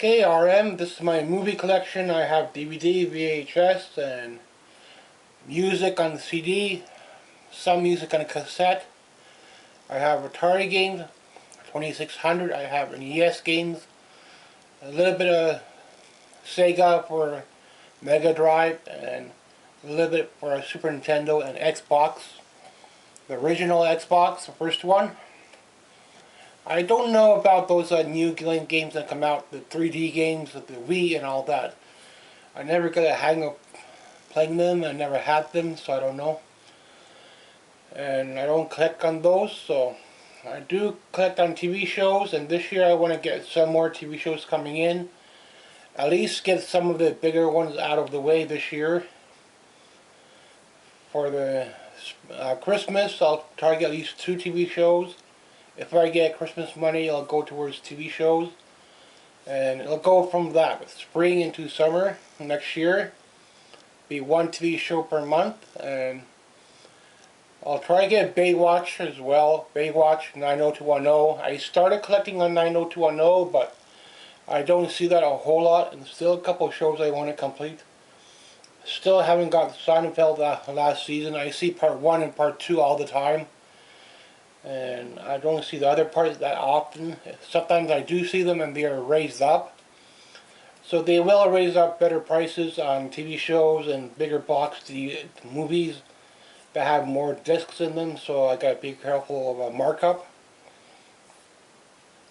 Okay, RM, this is my movie collection. I have DVD, VHS, and music on the CD, some music on a cassette. I have Atari games, 2600. I have NES games, a little bit of Sega for Mega Drive, and a little bit for Super Nintendo and Xbox. The original Xbox, the first one. I don't know about those new games that come out, the 3D games, the Wii and all that. I never got a hang of playing them. I never had them, so I don't know. And I don't collect on those, so I do collect on TV shows, and this year I want to get some more TV shows coming in. At least get some of the bigger ones out of the way this year. For the Christmas, I'll try to get at least 2 TV shows. If I get Christmas money, I'll go towards TV shows. And it'll go from that, with spring into summer next year. Be 1 TV show per month, and I'll try to get Baywatch as well. Baywatch 90210. I started collecting on 90210, but I don't see that a whole lot, and still a couple of shows I want to complete. Still haven't got Seinfeld last season. I see part 1 and part 2 all the time, and I don't see the other parts that often. Sometimes I do see them and they are raised up. So they will raise up better prices on TV shows and bigger box movies that have more discs in them, so I gotta be careful of a markup.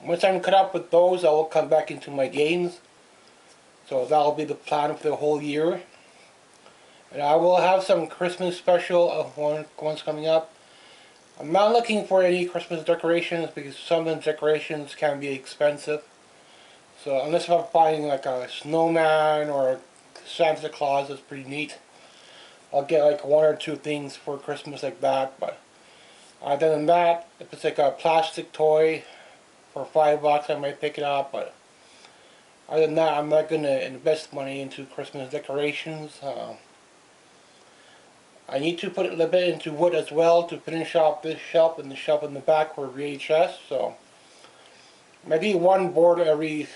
Once I'm caught up with those, I will come back into my games. So that'll be the plan for the whole year. And I will have some Christmas special ones coming up. I'm not looking for any Christmas decorations because some of the decorations can be expensive. So unless I'm buying like a snowman or a Santa Claus, that's pretty neat. I'll get like 1 or 2 things for Christmas like that. But other than that, if it's like a plastic toy for $5, I might pick it up. But other than that, I'm not going to invest money into Christmas decorations. I need to put a little bit into wood as well to finish off this shelf and the shelf in the back for VHS. So maybe 1 board every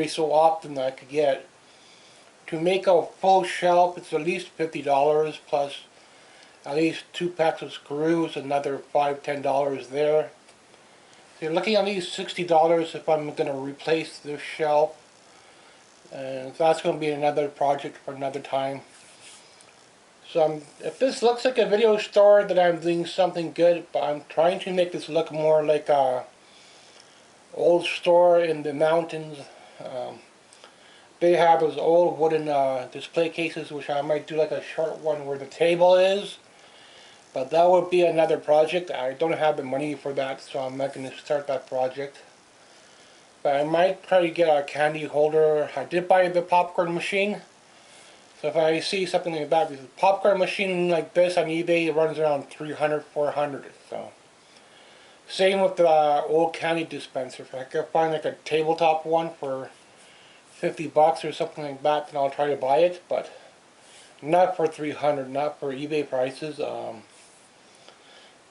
so often I could get. To make a full shelf, it's at least $50 plus at least 2 packs of screws, another $5–10 there. So you're looking at least $60 if I'm going to replace this shelf. And that's going to be another project for another time. So if this looks like a video store, then I'm doing something good, but I'm trying to make this look more like a old store in the mountains. They have those old wooden display cases, which I might do like a short one where the table is. But that would be another project. I don't have the money for that, so I'm not going to start that project. But I might try to get a candy holder. I did buy the popcorn machine. So if I see something like that, because a popcorn machine like this on eBay, it runs around $300–400. So same with the old candy dispenser. If I could find like a tabletop one for $50 or something like that, then I'll try to buy it. But not for $300, not for eBay prices. But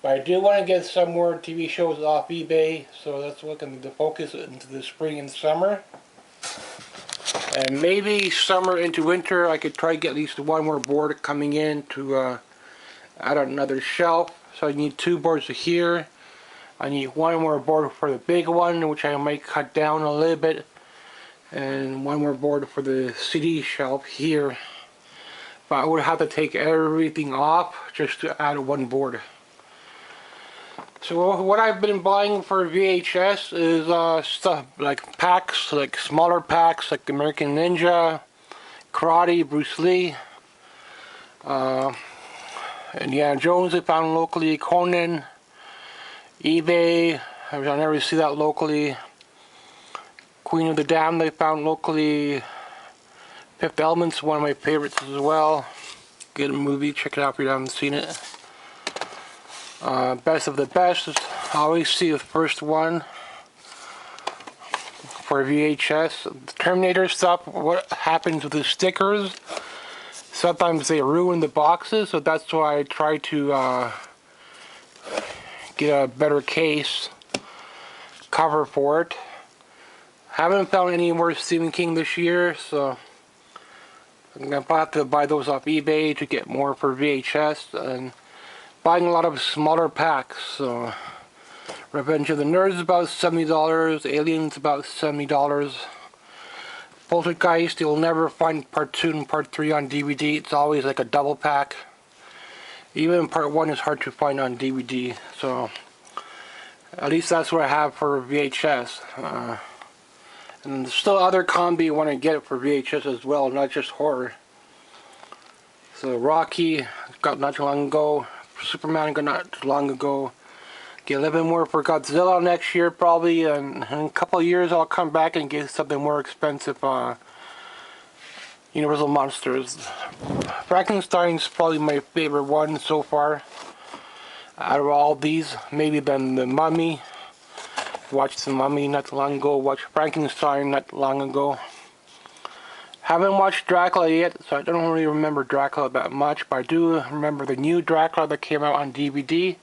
I do want to get some more TV shows off eBay, so that's looking to focus into the spring and summer. And maybe summer into winter, I could try to get at least 1 more board coming in to add another shelf. So I need 2 boards here. I need 1 more board for the big one, which I might cut down a little bit. And 1 more board for the CD shelf here. But I would have to take everything off just to add 1 board. So what I've been buying for VHS is stuff like packs, like smaller packs, like American Ninja, Karate, Bruce Lee, Indiana Jones I found locally, Conan, eBay, I never see that locally, Queen of the Damned I found locally, Fifth Element's one of my favorites as well. Good movie, check it out if you haven't seen it. Best of the Best, I always see the first one for VHS. The Terminator stuff, what happens with the stickers, sometimes they ruin the boxes, so that's why I try to get a better case cover for it. Haven't found any more Stephen King this year, so I'm gonna have to buy those off eBay to get more for VHS, and buying a lot of smaller packs. So Revenge of the Nerds is about $70, Aliens about $70. Poltergeist, you'll never find part 2 and part 3 on DVD. It's always like a double pack. Even part 1 is hard to find on DVD, so at least that's what I have for VHS. And there's still other comedy you want to get for VHS as well, not just horror. So Rocky, got not too long ago. Superman, got not too long ago. Get a little bit more for Godzilla next year probably, and in a couple of years I'll come back and get something more expensive. Universal Monsters. Frankenstein's probably my favorite one so far out of all these. Maybe then The Mummy. Watched The Mummy not too long ago. Watched Frankenstein not too long ago. Haven't watched Dracula yet, so I don't really remember Dracula that much, but I do remember the new Dracula that came out on DVD,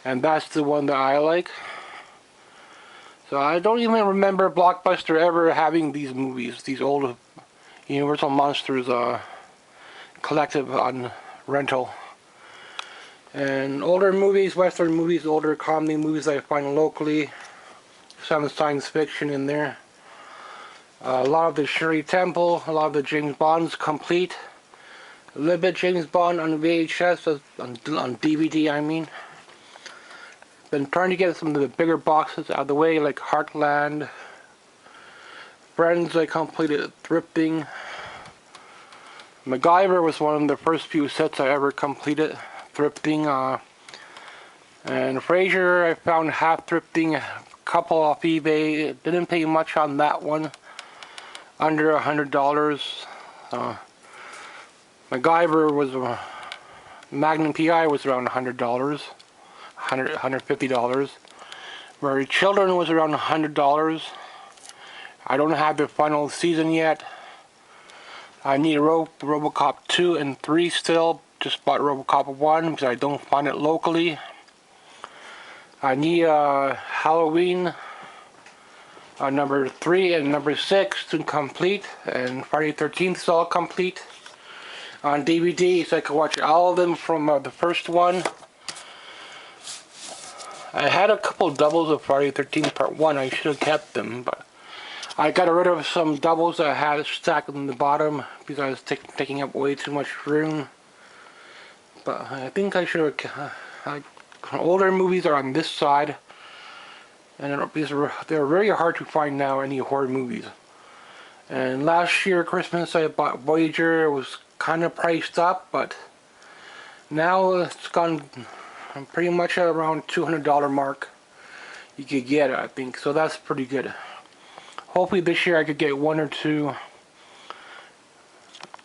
and that's the one that I like. So I don't even remember Blockbuster ever having these movies, these old Universal Monsters collective on rental. And older movies, Western movies, older comedy movies I find locally. Some science fiction in there. A lot of the Shirley Temple, a lot of the James Bonds complete. A little bit James Bond on VHS, on DVD I mean. Been trying to get some of the bigger boxes out of the way, like Heartland. Friends I completed thrifting. MacGyver was one of the first few sets I ever completed thrifting. And Frasier I found half thrifting, a couple off eBay. Didn't pay much on that one, under $100. MacGyver was Magnum PI was around $100, $150. Married Children was around $100. I don't have the final season yet. I need RoboCop 2 and 3 still. Just bought RoboCop 1 because I don't find it locally. I need Halloween number 3 and number 6 to complete, and Friday the 13th is all complete on DVD, so I can watch all of them from the first one. I had a couple doubles of Friday the 13th Part 1. I should have kept them, but I got rid of some doubles that I had stacked on the bottom because I was taking up way too much room. But I think I should have. Older movies are on this side, and they're very hard to find now, any horror movies. And last year Christmas I bought Voyager. It was kind of priced up, but now it's gone pretty much at around $200 mark. You could get it, I think, so that's pretty good. Hopefully this year I could get 1 or 2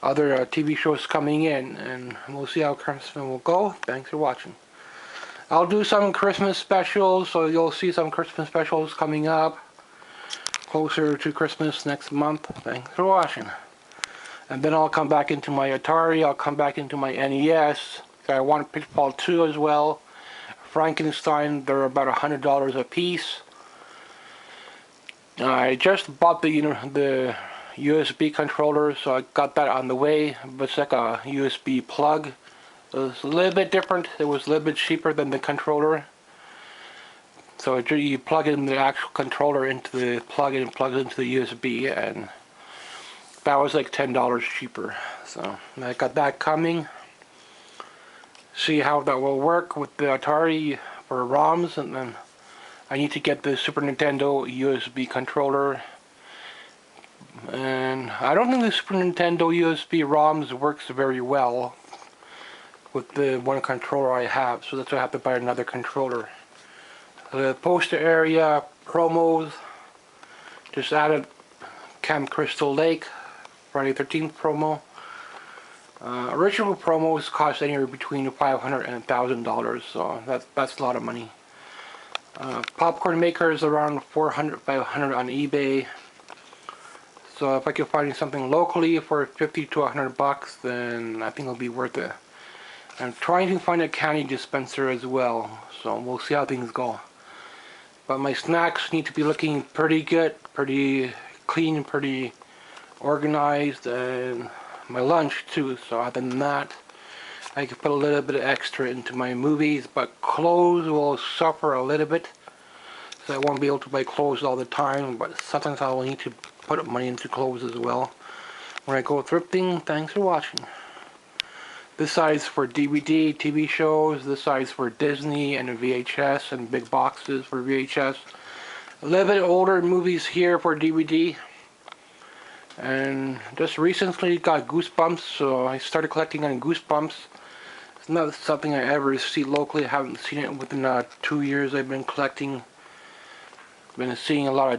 other TV shows coming in, and we'll see how Christmas will go. Thanks for watching. I'll do some Christmas specials, so you'll see some Christmas specials coming up closer to Christmas next month. Thanks for watching. And then I'll come back into my Atari, I'll come back into my NES. I want Pitfall 2 as well. Frankenstein, they're about $100 a piece. I just bought the USB controller, so I got that on the way. It's like a USB plug. It was a little bit different. It was a little bit cheaper than the controller. So you plug in the actual controller into the plug-in, plugs into the USB, and that was like $10 cheaper. So I got that coming. See how that will work with the Atari for ROMs, and then I need to get the Super Nintendo USB controller. And I don't think the Super Nintendo USB ROMs works very well with the one controller I have, so that's why I have to buy another controller. The poster area, promos, just added Camp Crystal Lake, Friday the 13th promo. Original promos cost anywhere between $500 and $1,000, so that's a lot of money. Popcorn maker is around $400, $500 on eBay. So if I can find something locally for $50 to $100, then I think it'll be worth it. I'm trying to find a candy dispenser as well, so we'll see how things go. But my snacks need to be looking pretty good, pretty clean, pretty organized, and my lunch too. So other than that, I can put a little bit of extra into my movies, but clothes will suffer a little bit. So I won't be able to buy clothes all the time, but sometimes I will need to put money into clothes as well. When I go thrifting, thanks for watching. This side's for DVD, TV shows. This side's for Disney and VHS and big boxes for VHS. A little bit older movies here for DVD. And just recently got Goosebumps, so I started collecting on Goosebumps. It's not something I ever see locally. I haven't seen it within 2 years I've been collecting. Been seeing a lot of